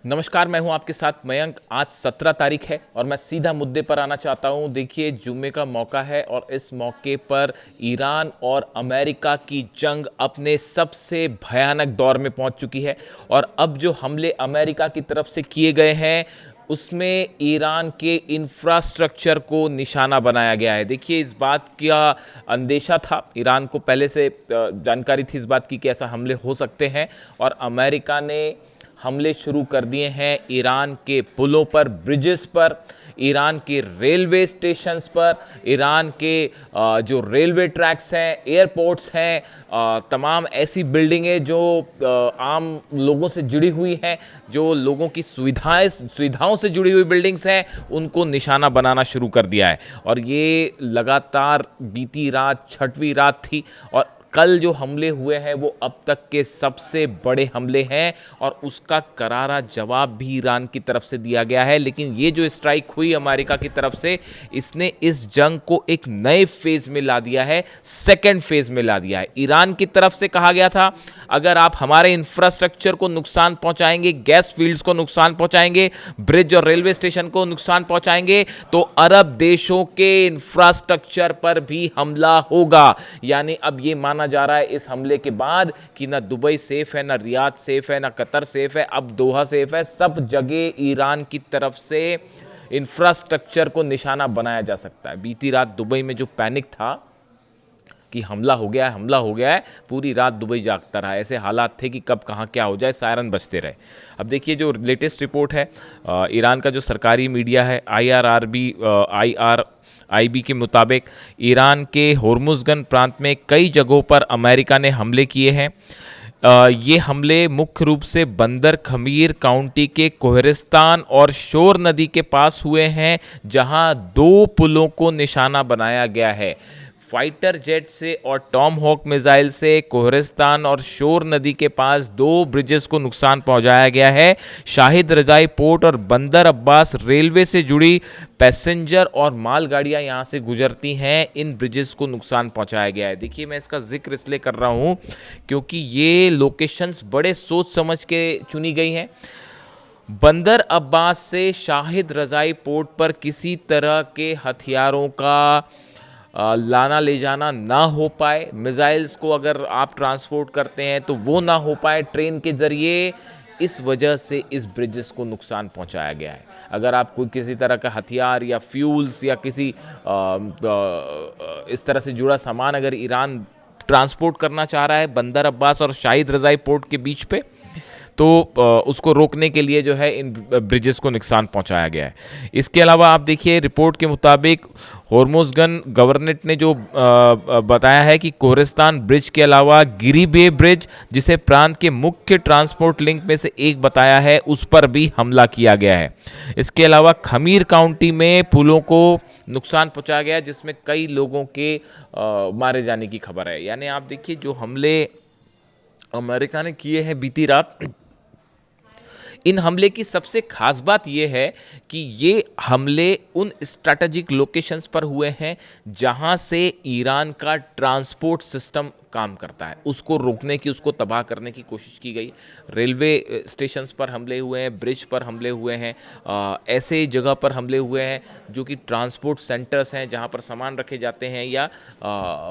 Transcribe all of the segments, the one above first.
नमस्कार, मैं हूं आपके साथ मयंक। आज 17 तारीख है और मैं सीधा मुद्दे पर आना चाहता हूं। देखिए, जुम्मे का मौका है और इस मौके पर ईरान और अमेरिका की जंग अपने सबसे भयानक दौर में पहुंच चुकी है। और अब जो हमले अमेरिका की तरफ से किए गए हैं उसमें ईरान के इंफ्रास्ट्रक्चर को निशाना बनाया गया है। देखिए, इस बात का अंदेशा था, ईरान को पहले से जानकारी थी इस बात की कि ऐसा हमले हो सकते हैं और अमेरिका ने हमले शुरू कर दिए हैं ईरान के पुलों पर, ब्रिजेस पर, ईरान के रेलवे स्टेशंस पर, ईरान के जो रेलवे ट्रैक्स हैं, एयरपोर्ट्स हैं, तमाम ऐसी बिल्डिंगें जो आम लोगों से जुड़ी हुई हैं, जो लोगों की सुविधाओं से जुड़ी हुई बिल्डिंग्स हैं, उनको निशाना बनाना शुरू कर दिया है। और ये लगातार बीती रात छठवीं रात थी और कल जो हमले हुए हैं वो अब तक के सबसे बड़े हमले हैं और उसका करारा जवाब भी ईरान की तरफ से दिया गया है। लेकिन ये जो स्ट्राइक हुई अमेरिका की तरफ से, इसने इस जंग को एक नए फेज में ला दिया है, सेकेंड फेज में ला दिया है। ईरान की तरफ से कहा गया था, अगर आप हमारे इंफ्रास्ट्रक्चर को नुकसान पहुंचाएंगे, गैस फील्ड्स को नुकसान पहुंचाएंगे, ब्रिज और रेलवे स्टेशन को नुकसान पहुंचाएंगे, तो अरब देशों के इंफ्रास्ट्रक्चर पर भी हमला होगा। यानी अब ये माना जा रहा है इस हमले के बाद कि ना दुबई सेफ है, ना रियाद सेफ है, ना कतर सेफ है, अब दोहा सेफ है। सब जगह ईरान की तरफ से इंफ्रास्ट्रक्चर को निशाना बनाया जा सकता है। बीती रात दुबई में जो पैनिक था कि हमला हो गया है, हमला हो गया है, पूरी रात दुबई जागता रहा। ऐसे हालात थे कि कब कहाँ क्या हो जाए, सायरन बजते रहे। अब देखिए, जो लेटेस्ट रिपोर्ट है ईरान का जो सरकारी मीडिया है IRIB के मुताबिक, ईरान के होर्मुज़गन प्रांत में कई जगहों पर अमेरिका ने हमले किए हैं। ये हमले मुख्य रूप से बंदर खमीर काउंटी के कोहरिस्तान और शोर नदी के पास हुए हैं, जहां 2 पुलों को निशाना बनाया गया है। फाइटर जेट से और टॉम हॉक मिसाइल से कोहरिस्तान और शोर नदी के पास 2 ब्रिजेस को नुकसान पहुंचाया गया है। शाहिद रजाई पोर्ट और बंदर अब्बास रेलवे से जुड़ी पैसेंजर और मालगाड़ियां यहां से गुजरती हैं, इन ब्रिजेस को नुकसान पहुंचाया गया है। देखिए, मैं इसका जिक्र इसलिए कर रहा हूं क्योंकि ये लोकेशंस बड़े सोच समझ के चुनी गई हैं। बंदर अब्बास से शाहिद रजाई पोर्ट पर किसी तरह के हथियारों का लाना ले जाना ना हो पाए, मिसाइल्स को अगर आप ट्रांसपोर्ट करते हैं तो वो ना हो पाए ट्रेन के ज़रिए, इस वजह से इस ब्रिजेस को नुकसान पहुंचाया गया है। अगर आप कोई किसी तरह का हथियार या फ्यूल्स या किसी इस तरह से जुड़ा सामान अगर ईरान ट्रांसपोर्ट करना चाह रहा है बंदर अब्बास और शाहिद रजाई पोर्ट के बीच पे, तो उसको रोकने के लिए जो है इन ब्रिजेस को नुकसान पहुंचाया गया है। इसके अलावा आप देखिए, रिपोर्ट के मुताबिक होर्मुज़गन गवर्नरेट ने जो बताया है कि कोहरिस्तान ब्रिज के अलावा गिरी बे ब्रिज, जिसे प्रांत के मुख्य ट्रांसपोर्ट लिंक में से एक बताया है, उस पर भी हमला किया गया है। इसके अलावा खमीर काउंटी में पुलों को नुकसान पहुंचाया गया, जिसमें कई लोगों के मारे जाने की खबर है। यानी आप देखिए, जो हमले अमेरिका ने किए हैं बीती रात, इन हमले की सबसे खास बात यह है कि ये हमले उन स्ट्रैटेजिक लोकेशंस पर हुए हैं जहां से ईरान का ट्रांसपोर्ट सिस्टम काम करता है, उसको रोकने की, उसको तबाह करने की कोशिश की गई। रेलवे स्टेशंस पर हमले हुए हैं, ब्रिज पर हमले हुए हैं, ऐसे जगह पर हमले हुए हैं जो कि ट्रांसपोर्ट सेंटर्स हैं जहां पर सामान रखे जाते हैं या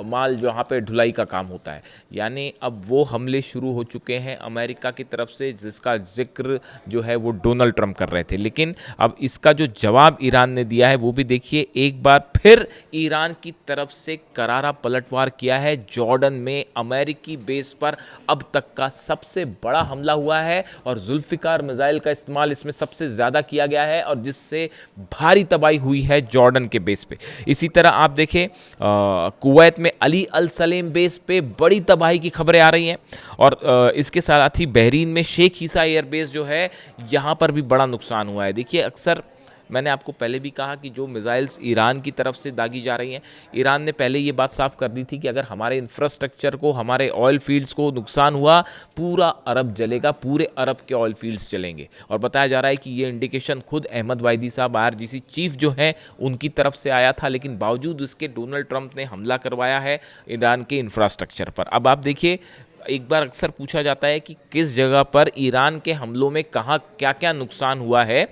माल जहां पे ढुलाई का काम होता है। यानी अब वो हमले शुरू हो चुके हैं अमेरिका की तरफ से, जिसका जिक्र जो है वो डोनाल्ड ट्रंप कर रहे थे। लेकिन अब इसका जो जवाब ईरान ने दिया है वो भी देखिए, एक बार फिर ईरान की तरफ से करारा पलटवार किया है। जॉर्डन में अमेरिकी बेस पर अब तक का सबसे बड़ा हमला हुआ है और जुल्फिकार मिसाइल का इस्तेमाल इसमें सबसे ज्यादा किया गया है और जिससे भारी तबाही हुई है जॉर्डन के बेस पे। इसी तरह आप देखें, कुवैत में अली अल सलेम बेस पे बड़ी तबाही की खबरें आ रही हैं और इसके साथ ही बहरीन में शेख ईसा एयरबेस जो है, यहाँ पर भी बड़ा नुकसान हुआ है। देखिए, अक्सर मैंने आपको पहले भी कहा कि जो मिसाइल्स ईरान की तरफ से दागी जा रही हैं, ईरान ने पहले ये बात साफ कर दी थी कि अगर हमारे इंफ्रास्ट्रक्चर को, हमारे ऑयल फील्ड्स को नुकसान हुआ, पूरा अरब जलेगा, पूरे अरब के ऑयल फील्ड्स चलेंगे। और बताया जा रहा है कि ये इंडिकेशन खुद अहमद वाइदी साहब, IRGC चीफ जो हैं, उनकी तरफ से आया था। लेकिन बावजूद इसके डोनाल्ड ट्रंप ने हमला करवाया है ईरान के इंफ्रास्ट्रक्चर पर। अब आप देखिए, एक बार अक्सर पूछा जाता है कि किस जगह पर ईरान के हमलों में कहाँ क्या क्या नुकसान हुआ है,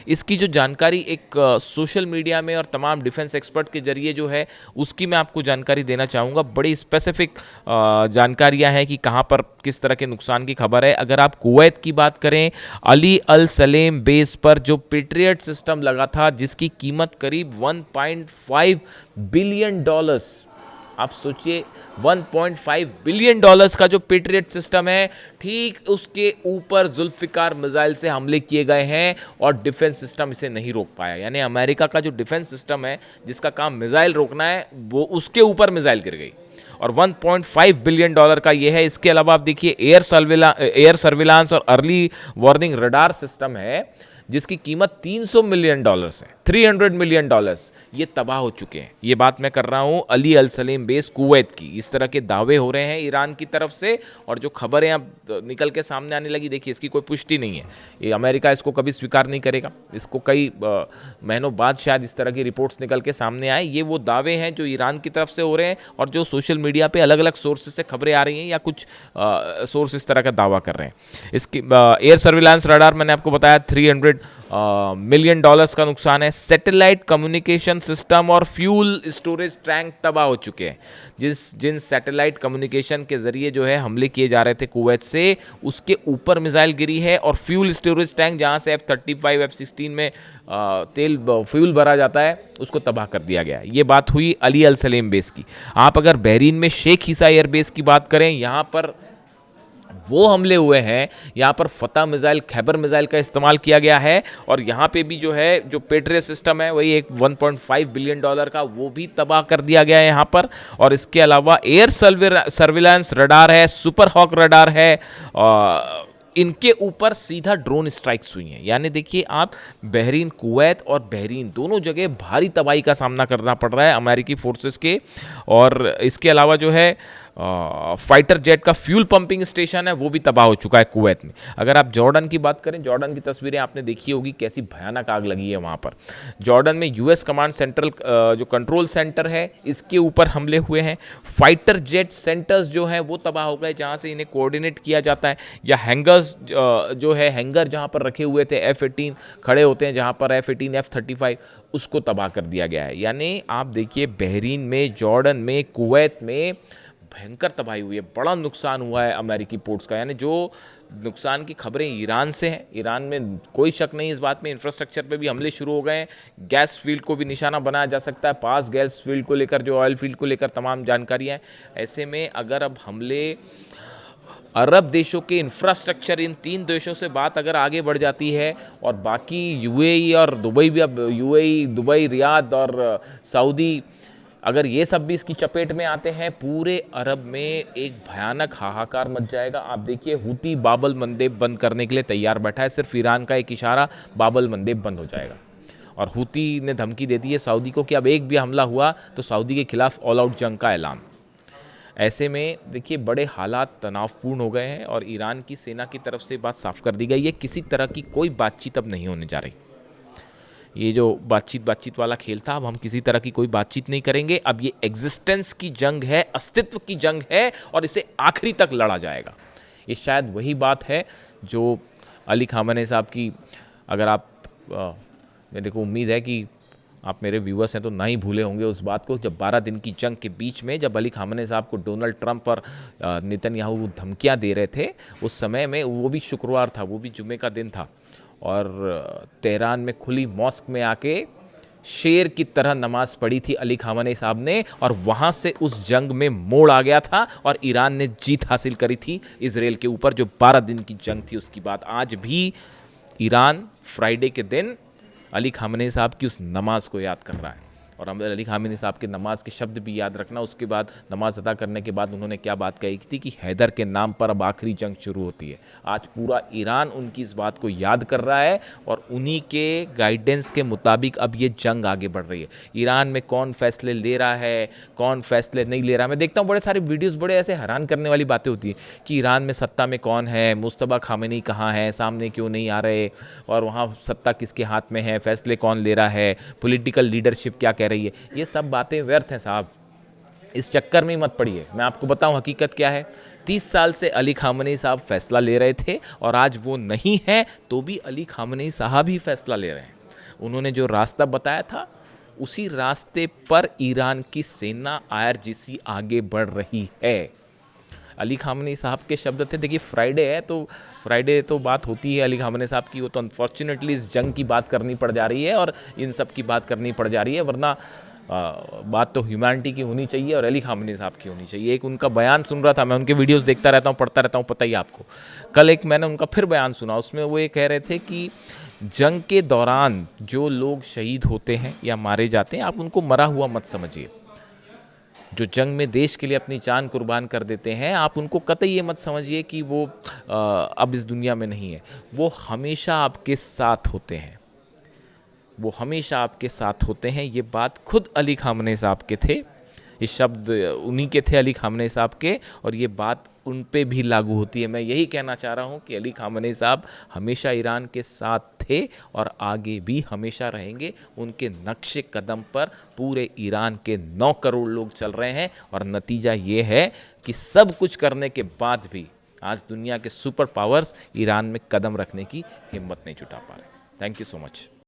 इसकी जो जानकारी एक सोशल मीडिया में और तमाम डिफेंस एक्सपर्ट के जरिए जो है उसकी मैं आपको जानकारी देना चाहूँगा। बड़ी स्पेसिफिक जानकारियाँ हैं कि कहाँ पर किस तरह के नुकसान की खबर है। अगर आप कुवैत की बात करें, अली अल सलेम बेस पर जो पेट्रियट सिस्टम लगा था जिसकी कीमत करीब 1.5 बिलियन डॉलर्स, आप सोचिए 1.5 बिलियन डॉलर्स का जो पेट्रियट सिस्टम है, ठीक उसके ऊपर जुल्फिकार मिसाइल से हमले किए गए हैं और डिफेंस सिस्टम इसे नहीं रोक पाया। यानी अमेरिका का जो डिफेंस सिस्टम है जिसका काम मिसाइल रोकना है, वो उसके ऊपर मिसाइल गिर गई और 1.5 बिलियन डॉलर का ये है। इसके अलावा आप देखिए एयर सर्विलांस और अर्ली वार्निंग रडार सिस्टम है जिसकी कीमत 300 मिलियन डॉलर्स है, 300 मिलियन डॉलर्स, ये तबाह हो चुके हैं। ये बात मैं कर रहा हूँ अली अल सलेम बेस कुवैत की। इस तरह के दावे हो रहे हैं ईरान की तरफ से और जो खबरें अब निकल के सामने आने लगी, देखिए इसकी कोई पुष्टि नहीं है। ये अमेरिका इसको कभी स्वीकार नहीं करेगा, इसको कई महीनों बाद शायद इस तरह की रिपोर्ट्स निकल के सामने आए। ये वो दावे हैं जो ईरान की तरफ से हो रहे हैं और जो सोशल मीडिया पर अलग अलग सोर्सेज से खबरें आ रही हैं या कुछ सोर्स इस तरह का दावा कर रहे हैं। इसकी एयर सर्विलांस रडार मैंने आपको बताया 300 मिलियन डॉलर्स का नुकसान है। सैटेलाइट कम्युनिकेशन सिस्टम और फ्यूल स्टोरेज टैंक तबाह हो चुके हैं। जिन सैटेलाइट कम्युनिकेशन के जरिए जो है हमले किए जा रहे थे कुवैत से, उसके ऊपर मिसाइल गिरी है और फ्यूल स्टोरेज टैंक जहां से F-35 F-16 में फ्यूल भरा जाता है उसको तबाह कर दिया गया है। ये बात हुई अली अल सलेम बेस की। आप अगर बहरीन में शेख ईसा एयर बेस की बात करें, यहाँ पर वो हमले हुए हैं, यहाँ पर फतह मिसाइल, खैबर मिसाइल का इस्तेमाल किया गया है और यहाँ पे भी जो है जो पेट्रियट सिस्टम है वही एक 1.5 बिलियन डॉलर का, वो भी तबाह कर दिया गया है यहाँ पर। और इसके अलावा एयर सर्विलांस रडार है, सुपर हॉक रडार है, इनके ऊपर सीधा ड्रोन स्ट्राइक्स हुई हैं। यानी देखिए आप बहरीन, कुवैत और बहरीन दोनों जगह भारी तबाही का सामना करना पड़ रहा है अमेरिकी फोर्सेस के। और इसके अलावा जो है फाइटर जेट का फ्यूल पंपिंग स्टेशन है वो भी तबाह हो चुका है कुवैत में। अगर आप जॉर्डन की बात करें, जॉर्डन की तस्वीरें आपने देखी होगी, कैसी भयानक आग लगी है वहाँ पर। जॉर्डन में यूएस कमांड सेंट्रल जो कंट्रोल सेंटर है इसके ऊपर हमले हुए हैं। फाइटर जेट सेंटर्स जो हैं वो तबाह हो गए जहाँ से इन्हें कोऑर्डिनेट किया जाता है, या हैंगर्स जो है हैंगर जहाँ पर रखे हुए थे F-18 खड़े होते हैं, जहाँ पर F-18 F-35, उसको तबाह कर दिया गया है। यानी आप देखिए बहरीन में, जॉर्डन में, कुवैत में भयंकर तबाही हुई है, बड़ा नुकसान हुआ है अमेरिकी पोर्ट्स का। यानी जो नुकसान की खबरें ईरान से हैं, ईरान में कोई शक नहीं इस बात में, इंफ्रास्ट्रक्चर पे भी हमले शुरू हो गए हैं, गैस फील्ड को भी निशाना बनाया जा सकता है, पास गैस फील्ड को लेकर, जो ऑयल फील्ड को लेकर तमाम जानकारियाँ हैं। ऐसे में अगर अब हमले अरब देशों के इंफ्रास्ट्रक्चर, इन 3 देशों से बात अगर आगे बढ़ जाती है और बाकी यूएई और दुबई भी, अब यूएई, दुबई, रियाद और सऊदी, अगर ये सब भी इसकी चपेट में आते हैं, पूरे अरब में एक भयानक हाहाकार मच जाएगा। आप देखिए हुती बाबल मंदेब बंद करने के लिए तैयार बैठा है, सिर्फ ईरान का एक इशारा, बाबल मंदेब बंद हो जाएगा। और हुती ने धमकी दे दी है सऊदी को कि अब एक भी हमला हुआ तो सऊदी के खिलाफ ऑल आउट जंग का ऐलान। ऐसे में देखिए बड़े हालात तनावपूर्ण हो गए हैं और ईरान की सेना की तरफ से बात साफ कर दी गई है, किसी तरह की कोई बातचीत अब नहीं होने जा रही। ये जो बातचीत वाला खेल था, अब हम किसी तरह की कोई बातचीत नहीं करेंगे। अब ये एग्जिस्टेंस की जंग है, अस्तित्व की जंग है और इसे आखिरी तक लड़ा जाएगा। ये शायद वही बात है जो अली खामेनी साहब की, अगर आप मेरे को उम्मीद है कि आप मेरे व्यूअर्स हैं तो ना ही भूले होंगे उस बात को, जब 12 दिन की जंग के बीच में जब अली खामेनी साहब को डोनाल्ड ट्रंप और नेतन्याहू धमकियां दे रहे थे, उस समय में वो भी शुक्रवार था, वो भी जुमे का दिन था, और तेहरान में खुली मॉस्क में आके शेर की तरह नमाज पढ़ी थी अली खामेनी साहब ने, और वहाँ से उस जंग में मोड़ आ गया था और ईरान ने जीत हासिल करी थी इसराइल के ऊपर। जो 12 दिन की जंग थी उसकी बात आज भी ईरान फ्राइडे के दिन अली खामेनी साहब की उस नमाज को याद कर रहा है। और अली खामेनी साहब के नमाज के शब्द भी याद रखना। उसके बाद नमाज अदा करने के बाद उन्होंने क्या बात कही थी कि हैदर के नाम पर अब आखिरी जंग शुरू होती है। आज पूरा ईरान उनकी इस बात को याद कर रहा है और उन्हीं के गाइडेंस के मुताबिक अब ये जंग आगे बढ़ रही है। ईरान में कौन फैसले ले रहा है, कौन फैसले नहीं ले रहा है, मैं देखता हूँ बड़े सारे वीडियोज़, बड़े ऐसे हैरान करने वाली बातें होती हैं कि ईरान में सत्ता में कौन है, मुस्तफा खामेनी कहाँ है, सामने क्यों नहीं आ रहे, और वहाँ सत्ता किसके हाथ में है, फैसले कौन ले रहा है, पॉलिटिकल लीडरशिप क्या कह रही है। ये सब बातें व्यर्थ हैं साहब। इस चक्कर में ही मत पड़िए। मैं आपको बताऊं हकीकत क्या है। 30 साल से अली खामनेई साहब फैसला ले रहे थे और आज वो नहीं है तो भी अली खामनेई साहब ही फैसला ले रहे हैं। उन्होंने जो रास्ता बताया था उसी रास्ते पर ईरान की सेना IRGC आगे बढ़ रही है। अली खामनेई साहब के शब्द थे। देखिए फ्राइडे है तो फ्राइडे तो बात होती है अली खामनेई साहब की, वो तो अनफॉर्चुनेटली इस जंग की बात करनी पड़ जा रही है और इन सब की बात करनी पड़ जा रही है, वरना बात तो ह्यूमैनिटी की होनी चाहिए और अली खामनेई साहब की होनी चाहिए। एक उनका बयान सुन रहा था, मैं उनके वीडियोस देखता रहता हूँ, पढ़ता रहता हूँ, पता ही आपको। कल एक मैंने उनका फिर बयान सुना, उसमें वो ये कह रहे थे कि जंग के दौरान जो लोग शहीद होते हैं या मारे जाते हैं आप उनको मरा हुआ मत समझिए। जो जंग में देश के लिए अपनी जान कुर्बान कर देते हैं आप उनको कतई ये मत समझिए कि वो अब इस दुनिया में नहीं है। वो हमेशा आपके साथ होते हैं, वो हमेशा आपके साथ होते हैं। ये बात खुद अली खामनेई साहब के थे, ये शब्द उन्हीं के थे अली खामनेई साहब के, और ये बात उन पे भी लागू होती है। मैं यही कहना चाह रहा हूँ कि अली खामनेई साहब हमेशा ईरान के साथ थे और आगे भी हमेशा रहेंगे। उनके नक्शे कदम पर पूरे ईरान के 9 करोड़ लोग चल रहे हैं और नतीजा ये है कि सब कुछ करने के बाद भी आज दुनिया के सुपर पावर्स ईरान में कदम रखने की हिम्मत नहीं जुटा पा रहे। Thank you so much.